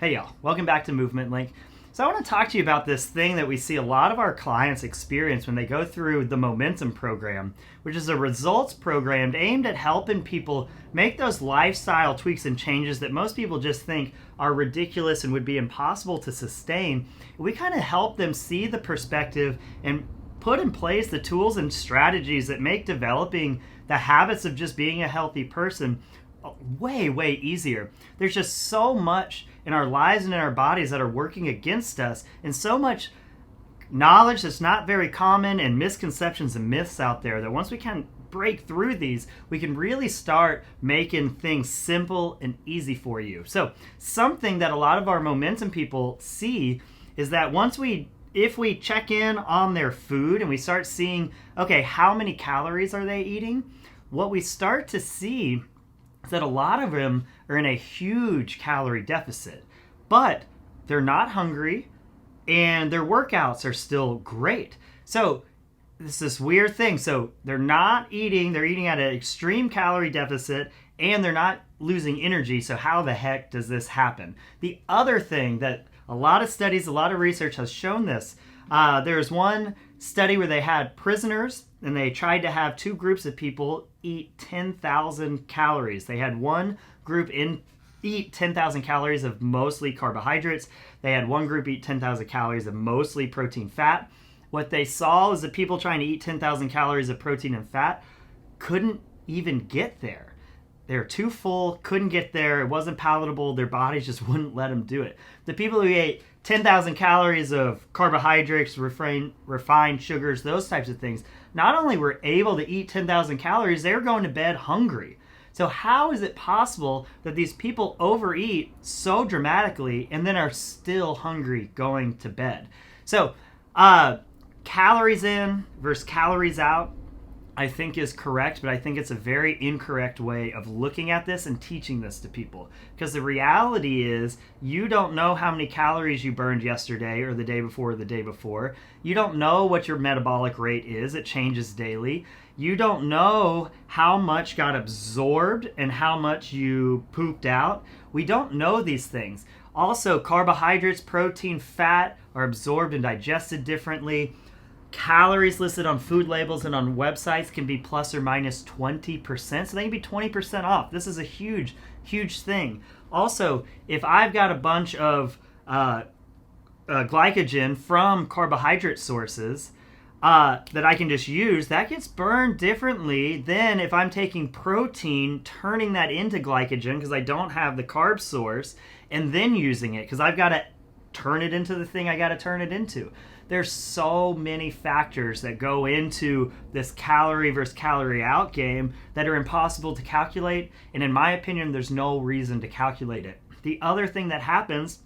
Hey y'all, welcome back to Movement Link. So I want to talk to you about this thing that we see a lot of our clients experience when they go through the Momentum program, which is a results program aimed at helping people make those lifestyle tweaks and changes that most people just think are ridiculous and would be impossible to sustain. We kind of help them see the perspective and put in place the tools and strategies that make developing the habits of just being a healthy person way easier. There's just so much in our lives and in our bodies that are working against us, and so much knowledge that's not very common and misconceptions and myths out there that once we can break through these, we can really start making things simple and easy for you. So something that a lot of our momentum people see is that if we check in on their food and we start seeing, okay, how many calories are they eating? What we start to see is that a lot of them are in a huge calorie deficit, but they're not hungry and their workouts are still great. So it's this weird thing. So they're eating at an extreme calorie deficit and they're not losing energy. So how the heck does this happen? The other thing that a lot of studies, a lot of research has shown this. There's one study where they had prisoners and they tried to have two groups of people eat 10,000 calories. They had one group eat 10,000 calories of mostly carbohydrates. They had one group eat 10,000 calories of mostly protein fat. What they saw is that people trying to eat 10,000 calories of protein and fat couldn't even get there. They were too full, couldn't get there, it wasn't palatable, their bodies just wouldn't let them do it. The people who ate 10,000 calories of carbohydrates, refined sugars, those types of things, not only were able to eat 10,000 calories, they were going to bed hungry. So how is it possible that these people overeat so dramatically and then are still hungry going to bed? So calories in versus calories out, I think is correct, but I think it's a very incorrect way of looking at this and teaching this to people. Because the reality is, you don't know how many calories you burned yesterday or the day before or the day before. You don't know what your metabolic rate is. It changes daily. You don't know how much got absorbed and how much you pooped out. We don't know these things. Also, carbohydrates, protein, fat are absorbed and digested differently. Calories listed on food labels and on websites can be plus or minus 20%, so they can be 20% off. This is a huge thing. Also, if I've got a bunch of glycogen from carbohydrate sources that I can just use, that gets burned differently than if I'm taking protein, turning that into glycogen because I don't have the carb source, and then using it because I've got to turn it into the thing I got to turn it into. There's so many factors that go into this calorie versus calorie out game that are impossible to calculate, and in my opinion, there's no reason to calculate it. The other thing that happens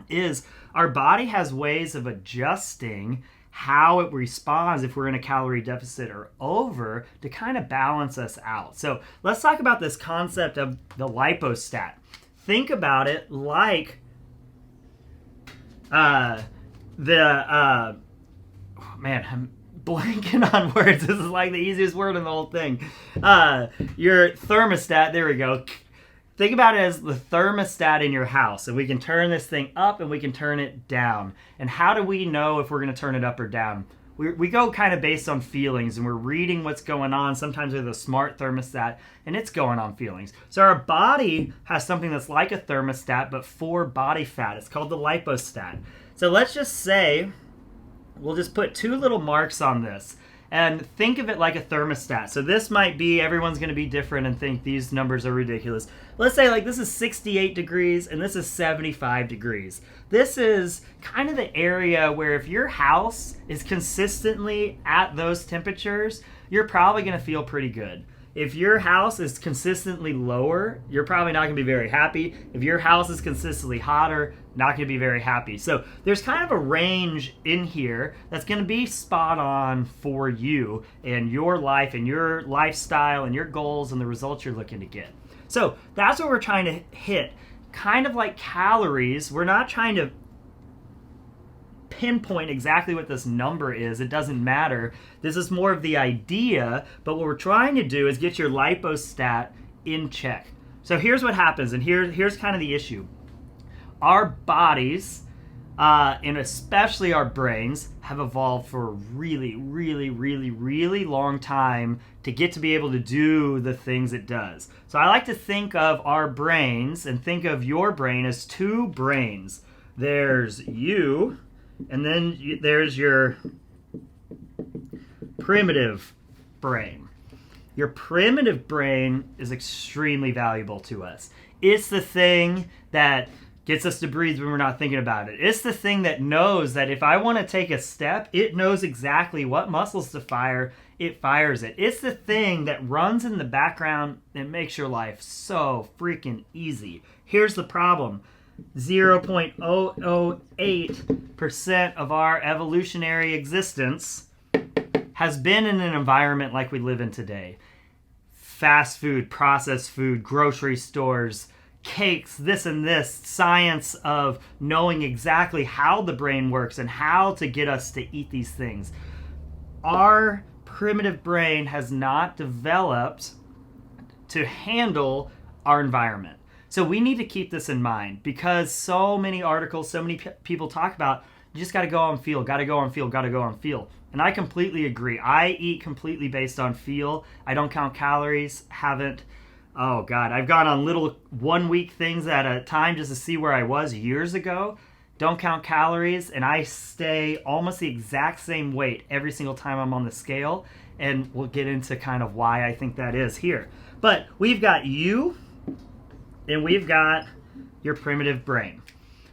is our body has ways of adjusting how it responds if we're in a calorie deficit or over to kind of balance us out. So let's talk about this concept of the lipostat. Think about it like I'm blanking on words. This is like the easiest word in the whole thing. Your thermostat, there we go. Think about it as the thermostat in your house. And we can turn this thing up and we can turn it down. And how do we know if we're going to turn it up or down? We go kind of based on feelings, and we're reading what's going on. Sometimes with a smart thermostat, and it's going on feelings. So our body has something that's like a thermostat, but for body fat. It's called the lipostat. So let's just say, we'll just put two little marks on this and think of it like a thermostat. So this might be, everyone's going to be different and think these numbers are ridiculous. Let's say like this is 68 degrees and this is 75 degrees. This is kind of the area where if your house is consistently at those temperatures, you're probably going to feel pretty good. If your house is consistently lower, you're probably not going to be very happy. If your house is consistently hotter, not going to be very happy. So there's kind of a range in here that's going to be spot on for you and your life and your lifestyle and your goals and the results you're looking to get. So that's what we're trying to hit. Kind of like calories, we're not trying to pinpoint exactly what this number is. It doesn't matter. This is more of the idea, but what we're trying to do is get your lipostat in check. So here's what happens, and here's kind of the issue. Our bodies, and especially our brains, have evolved for a really, really, really, really long time to get to be able to do the things it does. So I like to think of our brains and think of your brain as two brains. There's you, and then there's your primitive brain. Your primitive brain is extremely valuable to us. It's the thing that gets us to breathe when we're not thinking about it. It's the thing that knows that if I want to take a step, it knows exactly what muscles to fire. It fires it. It's the thing that runs in the background and makes your life so freaking easy. Here's the problem. 0.008% of our evolutionary existence has been in an environment like we live in today. Fast food, processed food, grocery stores, cakes, this and this, science of knowing exactly how the brain works and how to get us to eat these things. Our primitive brain has not developed to handle our environment. So we need to keep this in mind because so many articles, so many people talk about you just got to go on feel, got to go on feel, got to go on feel. And I completely agree. I eat completely based on feel. I don't count calories, haven't. Oh God, I've gone on little 1 week things at a time just to see where I was years ago. Don't count calories, and I stay almost the exact same weight every single time I'm on the scale. And we'll get into kind of why I think that is here. But we've got you, and we've got your primitive brain.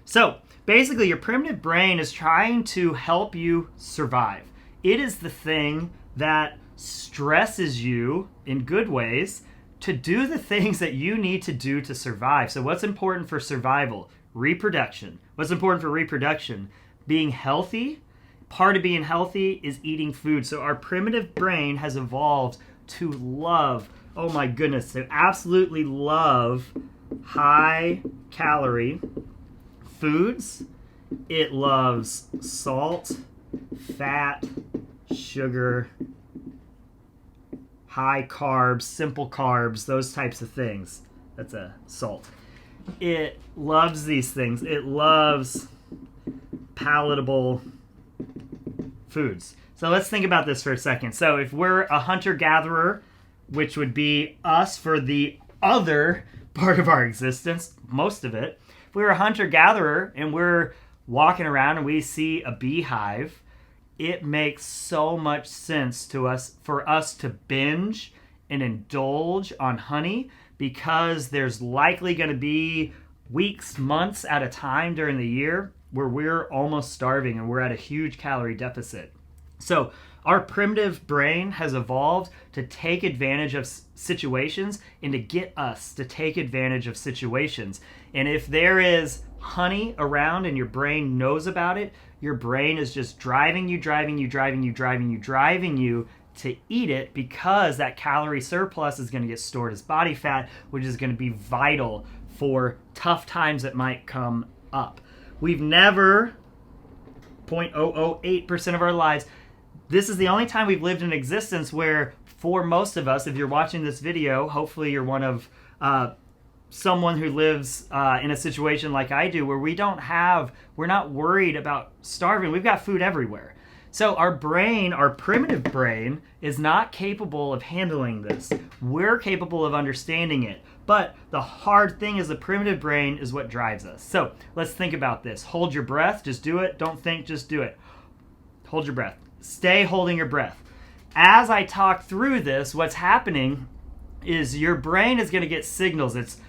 So basically, your primitive brain is trying to help you survive. It is the thing that stresses you in good ways to do the things that you need to do to survive. So what's important for survival? Reproduction. What's important for reproduction? Being healthy. Part of being healthy is eating food. So our primitive brain has evolved to love, oh my goodness, to absolutely love high calorie foods. It loves salt, fat, sugar, high carbs, simple carbs, those types of things. That's a salt. It loves these things. It loves palatable foods. So let's think about this for a second. So if we're a hunter-gatherer, which would be us for the other part of our existence, most of it, if we're a hunter-gatherer and we're walking around and we see a beehive, it makes so much sense to us for us to binge and indulge on honey because there's likely going to be weeks, months at a time during the year where we're almost starving and we're at a huge calorie deficit. So our primitive brain has evolved to take advantage of situations and to get us to take advantage of situations. And if there is honey around and your brain knows about it, your brain is just driving you to eat it because that calorie surplus is going to get stored as body fat, which is going to be vital for tough times that might come up. We've never, 0.008% of our lives, this is the only time we've lived in existence where for most of us, if you're watching this video, hopefully you're one of someone who lives in a situation like I do where we're not worried about starving. We've got food everywhere. So our brain, our primitive brain, is not capable of handling this. We're capable of understanding it. But the hard thing is the primitive brain is what drives us. So let's think about this. Hold your breath. Just do it. Don't think. Just do it. Hold your breath. Stay holding your breath. As I talk through this, what's happening is your brain is going to get signals. It's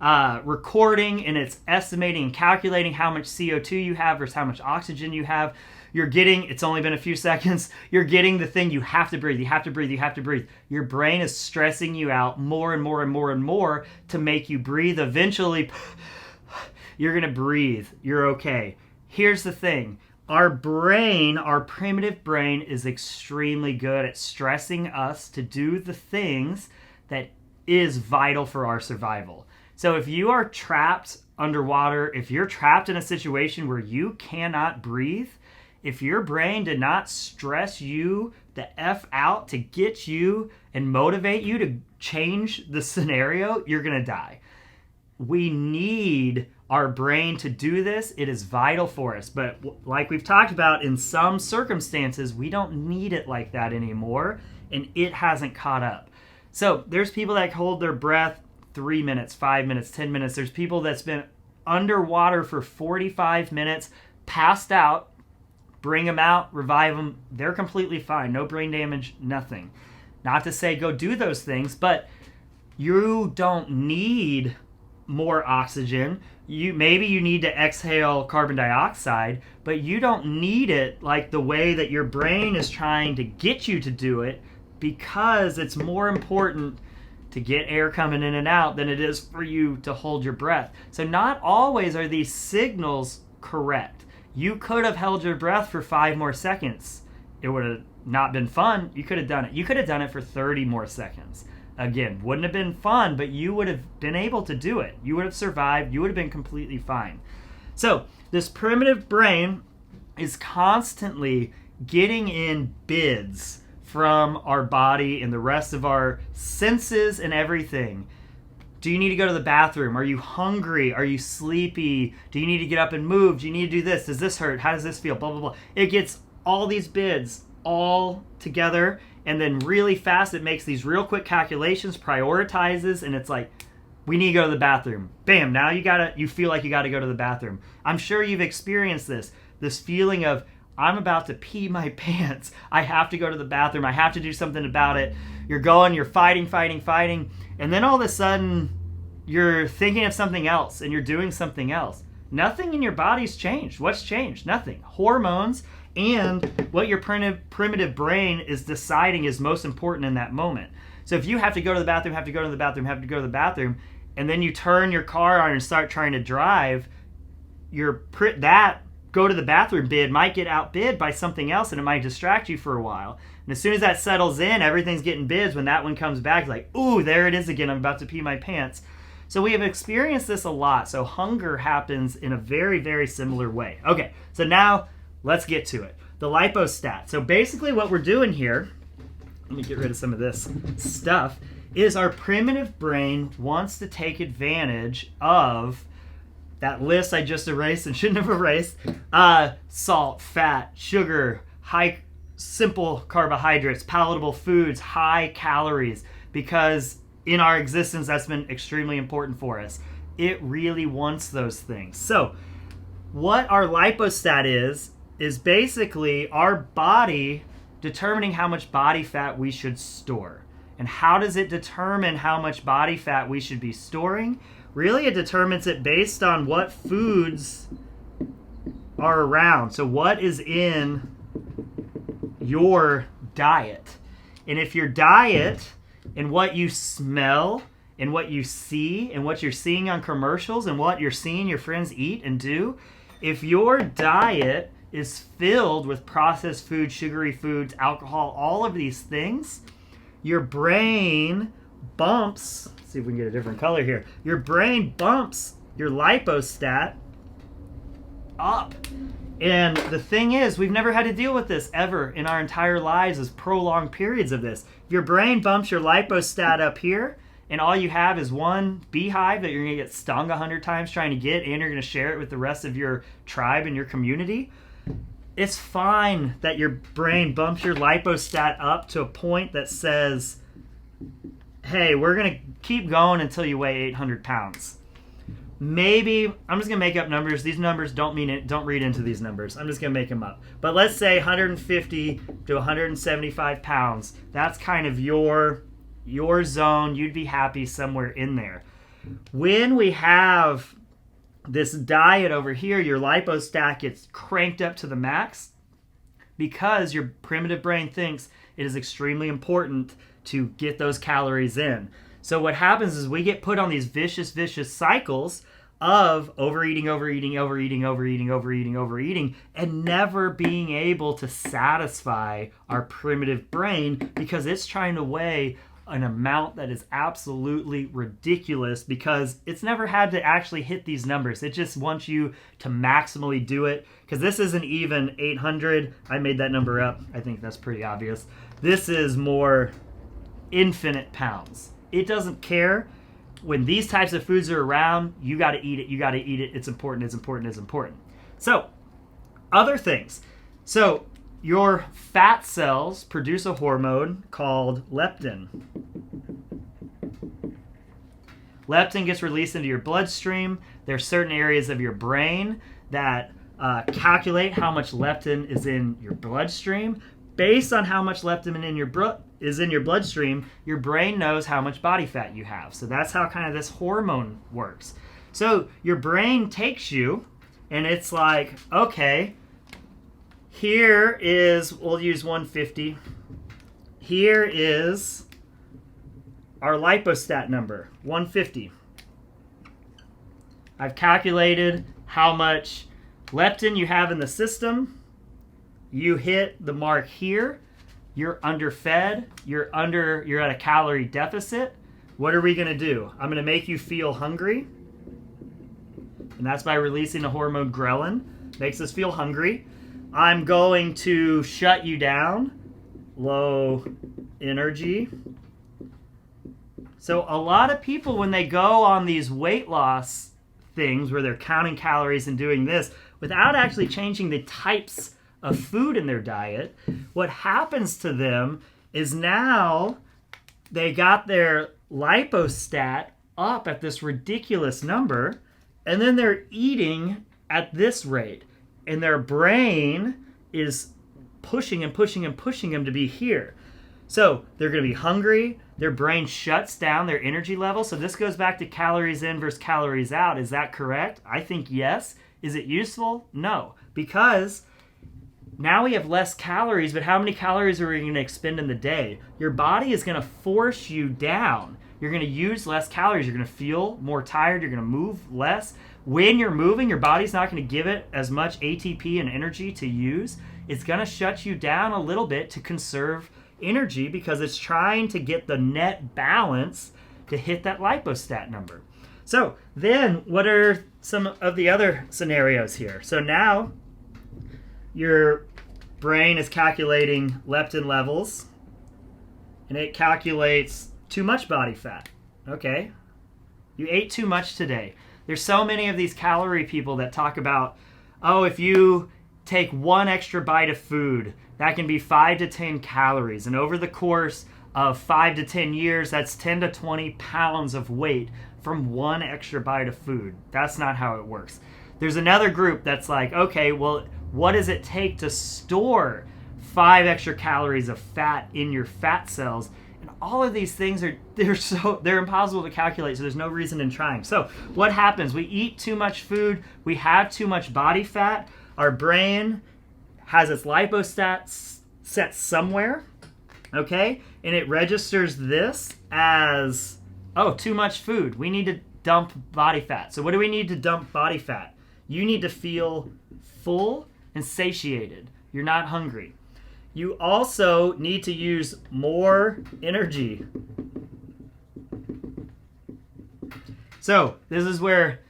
recording and it's estimating and calculating how much CO2 you have versus how much oxygen you have. You're getting, it's only been a few seconds, you're getting the thing, you have to breathe, you have to breathe, you have to breathe. Your brain is stressing you out more and more and more and more to make you breathe. Eventually, you're going to breathe. You're okay. Here's the thing. Our brain, our primitive brain, is extremely good at stressing us to do the things that is vital for our survival. So if you are trapped underwater, if you're trapped in a situation where you cannot breathe, if your brain did not stress you the F out to get you and motivate you to change the scenario, you're going to die. We need our brain to do this. It is vital for us. But like we've talked about, in some circumstances, we don't need it like that anymore, and it hasn't caught up. So there's people that hold their breath 3 minutes, 5 minutes, 10 minutes. There's people that's been underwater for 45 minutes, passed out. Bring them out, revive them. They're completely fine. No brain damage, nothing. Not to say go do those things, but you don't need more oxygen. Maybe you need to exhale carbon dioxide, but you don't need it like the way that your brain is trying to get you to do it, because it's more important to get air coming in and out than it is for you to hold your breath. So not always are these signals correct. You could have held your breath for 5 more seconds. It would have not been fun. You could have done it. You could have done it for 30 more seconds. Again, wouldn't have been fun, but you would have been able to do it. You would have survived. You would have been completely fine. So this primitive brain is constantly getting in bids from our body and the rest of our senses and everything. Do you need to go to the bathroom? Are you hungry? Are you sleepy? Do you need to get up and move? Do you need to do this? Does this hurt? How does this feel? Blah, blah, blah. It gets all these bids all together, and then really fast it makes these real quick calculations, prioritizes, and it's like, we need to go to the bathroom. Bam, now you feel like you gotta go to the bathroom. I'm sure you've experienced this feeling of, I'm about to pee my pants. I have to go to the bathroom. I have to do something about it. You're fighting, and then all of a sudden, you're thinking of something else, and you're doing something else. Nothing in your body's changed. What's changed? Nothing. Hormones and what your primitive brain is deciding is most important in that moment. So if you have to go to the bathroom, and then you turn your car on and start trying to drive, that go to the bathroom bid might get outbid by something else, and it might distract you for a while. And as soon as that settles in, everything's getting bids. When that one comes back, it's like, ooh, there it is again. I'm about to pee my pants. So we have experienced this a lot. So hunger happens in a very, very similar way. Okay, so now let's get to it. The lipostat. So basically what we're doing here, let me get rid of some of this stuff, is our primitive brain wants to take advantage of that list I just erased and shouldn't have erased. Salt, fat, sugar, simple carbohydrates, palatable foods, high calories, because in our existence that's been extremely important for us. It really wants those things. So what our lipostat is basically our body determining how much body fat we should store. And how does it determine how much body fat we should be storing? Really, it determines it based on what foods are around. So what is in your diet? And if your diet and what you smell and what you see and what you're seeing on commercials and what you're seeing your friends eat and do, if your diet is filled with processed food, sugary foods, alcohol, all of these things, your brain bumps, let's see if we can get a different color here, your brain bumps your lipostat up. And the thing is, we've never had to deal with this ever in our entire lives, as prolonged periods of this. If your brain bumps your lipostat up here, and all you have is one beehive that you're going to get stung 100 times trying to get, and you're going to share it with the rest of your tribe and your community, it's fine that your brain bumps your lipostat up to a point that says, hey, we're going to keep going until you weigh 800 pounds. Maybe, I'm just going to make up numbers. These numbers don't mean it. Don't read into these numbers. I'm just going to make them up. But let's say 150 to 175 pounds. That's kind of your zone. You'd be happy somewhere in there. When we have this diet over here, your lipostat gets cranked up to the max because your primitive brain thinks it is extremely important to get those calories in. So what happens is we get put on these vicious cycles of overeating, and never being able to satisfy our primitive brain because it's trying to weigh an amount that is absolutely ridiculous because it's never had to actually hit these numbers. It just wants you to maximally do it, because this isn't even 800. I made that number up. I think that's pretty obvious. This is more infinite pounds. It doesn't care when these types of foods are around, you got to eat it. You got to eat it. It's important. It's important. It's important. So, other things. So, your fat cells produce a hormone called leptin. Leptin gets released into your bloodstream. There are certain areas of your brain that calculate how much leptin is in your bloodstream. Based on how much leptin is in your bloodstream, your brain knows how much body fat you have. So that's how kind of this hormone works. So your brain takes you, and it's like, okay, here is, we'll use 150. Here is our lipostat number, 150. I've calculated how much leptin you have in the system. You hit the mark here. You're underfed. You're at a calorie deficit. What are we going to do? I'm going to make you feel hungry. And that's by releasing a hormone ghrelin. Makes us feel hungry. I'm going to shut you down. Low energy. So a lot of people, when they go on these weight loss things where they're counting calories and doing this without actually changing the types of food in their diet, what happens to them is now they got their lipostat up at this ridiculous number, and then they're eating at this rate, and their brain is pushing and pushing and pushing them to be here. So they're going to be hungry. Their brain shuts down their energy level. So this goes back to calories in versus calories out. Is that correct? I think yes. Is it useful? No. Because now we have less calories, but how many calories are we going to expend in the day? Your body is going to force you down. You're going to use less calories. You're going to feel more tired. You're going to move less. When you're moving, your body's not going to give it as much ATP and energy to use. It's going to shut you down a little bit to conserve energy because it's trying to get the net balance to hit that lipostat number. So then what are some of the other scenarios here? So now your brain is calculating leptin levels, and it calculates too much body fat. Okay, you ate too much today. There's so many of these calorie people that talk about, oh, if you take one extra bite of food, that can be 5 to 10 calories. And over the course of 5 to 10 years, that's 10 to 20 pounds of weight from one extra bite of food. That's not how it works. There's another group that's like, okay, well, what does it take to store 5 extra calories of fat in your fat cells? And all of these things they're impossible to calculate, so there's no reason in trying. So what happens? We eat too much food, we have too much body fat, our brain has its lipostat set somewhere, okay? And it registers this as, oh, too much food. We need to dump body fat. So what do we need to dump body fat? You need to feel full and satiated. You're not hungry. You also need to use more energy. So this is where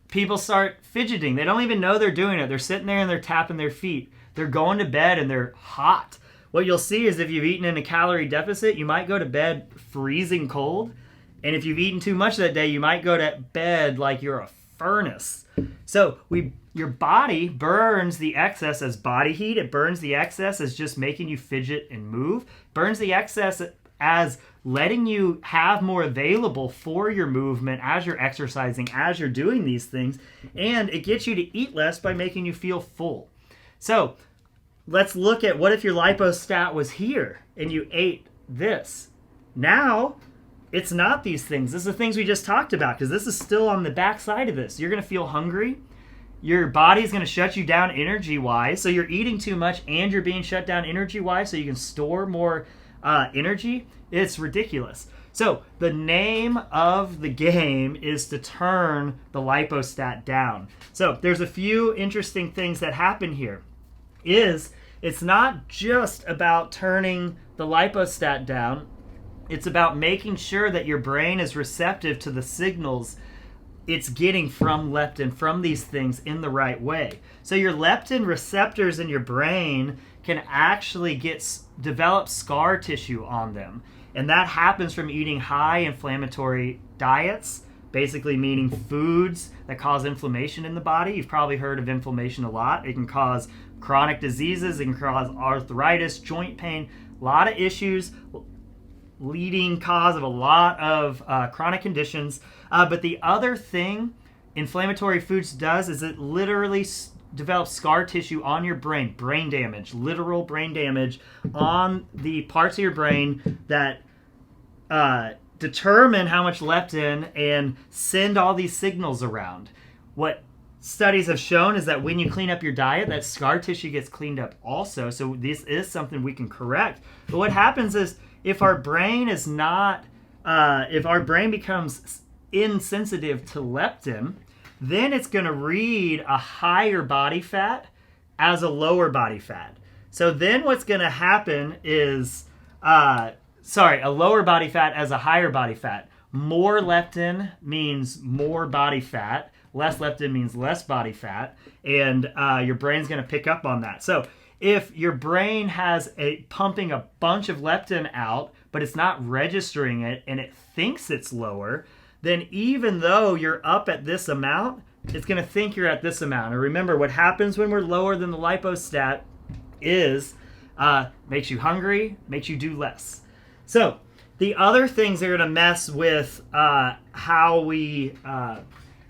people start fidgeting. They don't even know they're doing it. They're sitting there and they're tapping their feet. They're going to bed and they're hot. What you'll see is if you've eaten in a calorie deficit, you might go to bed freezing cold. And if you've eaten too much that day, you might go to bed like you're a furnace. So your body burns the excess as body heat. It burns the excess as just making you fidget and move. Burns the excess as letting you have more available for your movement as you're exercising, as you're doing these things. And it gets you to eat less by making you feel full. So let's look at what if your lipostat was here and you ate this. Now, it's not these things. This is the things we just talked about because this is still on the backside of this. You're going to feel hungry. Your body's going to shut you down energy-wise. So you're eating too much and you're being shut down energy-wise so you can store more energy. It's ridiculous. So the name of the game is to turn the lipostat down. So there's a few interesting things that happen here. It's not just about turning the lipostat down. It's about making sure that your brain is receptive to the signals it's getting from leptin, from these things in the right way. So your leptin receptors in your brain can actually develop scar tissue on them. And that happens from eating high inflammatory diets, basically meaning foods that cause inflammation in the body. You've probably heard of inflammation a lot. It can cause chronic diseases, it can cause arthritis, joint pain, a lot of issues, leading cause of a lot of chronic conditions. But the other thing inflammatory foods does is it literally develops scar tissue on your brain damage, literal brain damage on the parts of your brain that determine how much leptin and send all these signals around. What studies have shown is that when you clean up your diet, that scar tissue gets cleaned up also. So this is something we can correct. But what happens is if our brain is not, if our brain becomes insensitive to leptin, then it's going to read a higher body fat as a lower body fat. So then what's going to happen is, a lower body fat as a higher body fat. More leptin means more body fat. Less leptin means less body fat. And your brain's going to pick up on that. So if your brain has pumping a bunch of leptin out, but it's not registering it and it thinks it's lower, then even though you're up at this amount, it's going to think you're at this amount. And remember, what happens when we're lower than the lipostat is makes you hungry, makes you do less. So the other things that are going to mess with how we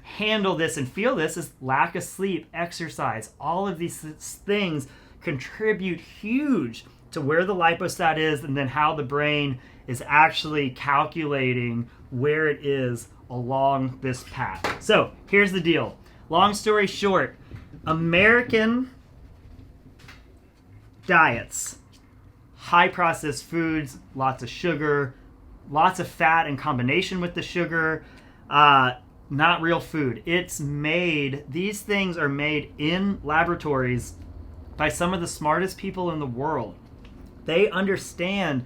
handle this and feel this is lack of sleep, exercise. All of these things contribute huge to where the lipostat is and then how the brain is actually calculating where it is along this path. So here's the deal. Long story short, American diets, high processed foods, lots of sugar, lots of fat in combination with the sugar, not real food. These things are made in laboratories by some of the smartest people in the world. They understand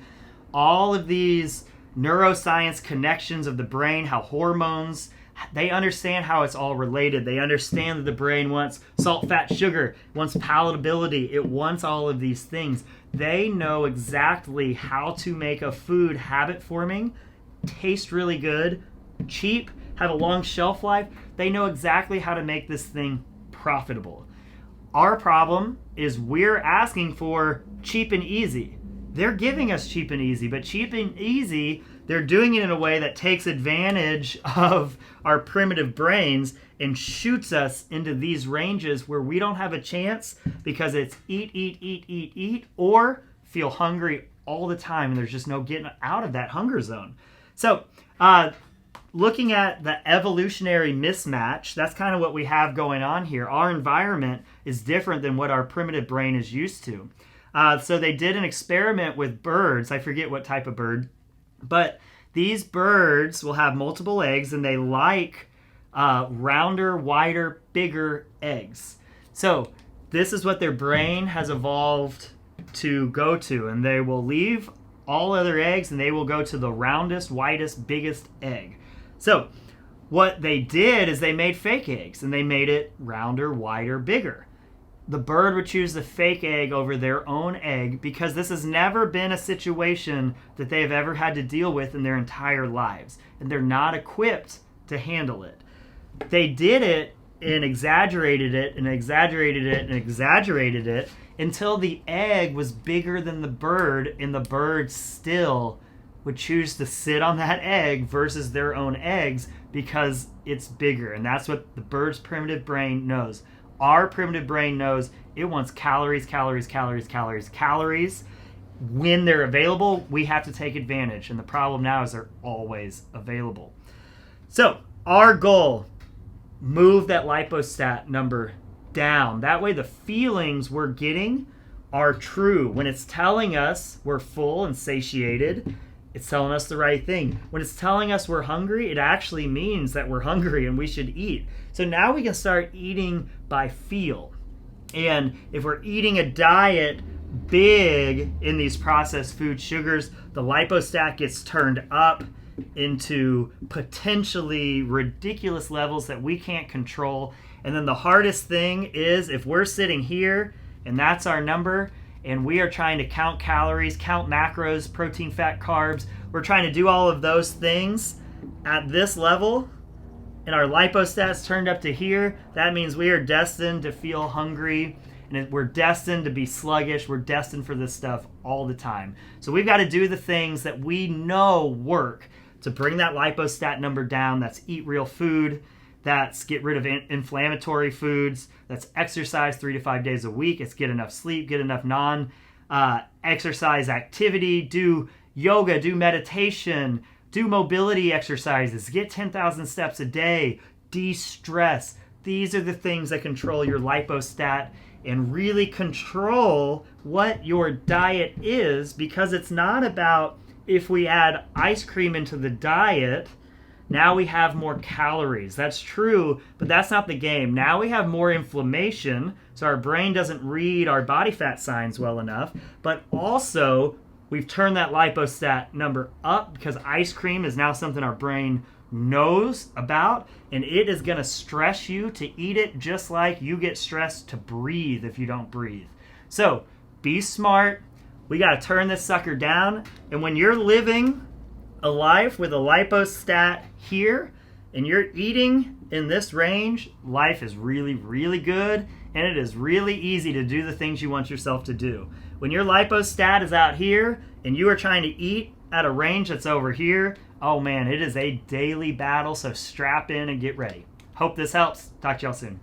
all of these neuroscience connections of the brain, how hormones, they understand how it's all related. They understand that the brain wants salt, fat, sugar, wants palatability, it wants all of these things. They know exactly how to make a food habit forming, taste really good, cheap, have a long shelf life. They know exactly how to make this thing profitable. Our problem is we're asking for cheap and easy. They're giving us cheap and easy, but cheap and easy, they're doing it in a way that takes advantage of our primitive brains and shoots us into these ranges where we don't have a chance because it's eat, or feel hungry all the time, and there's just no getting out of that hunger zone. So, looking at the evolutionary mismatch, that's kind of what we have going on here. Our environment is different than what our primitive brain is used to. So they did an experiment with birds. I forget what type of bird. But these birds will have multiple eggs, and they like rounder, wider, bigger eggs. So this is what their brain has evolved to go to. And they will leave all other eggs, and they will go to the roundest, widest, biggest egg. So what they did is they made fake eggs, and they made it rounder, wider, bigger. The bird would choose the fake egg over their own egg because this has never been a situation that they have ever had to deal with in their entire lives, and they're not equipped to handle it. They did it and exaggerated it and exaggerated it and exaggerated it until the egg was bigger than the bird, and the bird still would choose to sit on that egg versus their own eggs because it's bigger. And that's what the bird's primitive brain knows. Our primitive brain knows it wants calories, calories, calories, calories, calories. When they're available, we have to take advantage. And the problem now is they're always available. So our goal, move that lipostat number down. That way the feelings we're getting are true. When it's telling us we're full and satiated, it's telling us the right thing. When it's telling us we're hungry, it actually means that we're hungry and we should eat. So now we can start eating by feel. And if we're eating a diet big in these processed food sugars, the lipostat gets turned up into potentially ridiculous levels that we can't control. And then the hardest thing is if we're sitting here and that's our number, and we are trying to count calories, count macros, protein, fat, carbs, we're trying to do all of those things, at this level and our lipostat's turned up to here, that means we are destined to feel hungry, and we're destined to be sluggish. We're destined for this stuff all the time. So we've got to do the things that we know work to bring that lipostat number down. That's eat real food. That's get rid of inflammatory foods. That's exercise 3 to 5 days a week. It's get enough sleep, get enough non-exercise activity, do yoga, do meditation, do mobility exercises, get 10,000 steps a day, de-stress. These are the things that control your lipostat and really control what your diet is, because it's not about if we add ice cream into the diet, now we have more calories. That's true, but that's not the game. Now we have more inflammation, so our brain doesn't read our body fat signs well enough, but also we've turned that lipostat number up because ice cream is now something our brain knows about, and it is going to stress you to eat it just like you get stressed to breathe if you don't breathe. So be smart. We got to turn this sucker down, and when you're living a life with a lipostat here and you're eating in this range, life is really, really good, and it is really easy to do the things you want yourself to do. When your lipostat is out here and you are trying to eat at a range that's over here, oh man, it is a daily battle, so strap in and get ready. Hope this helps. Talk to y'all soon.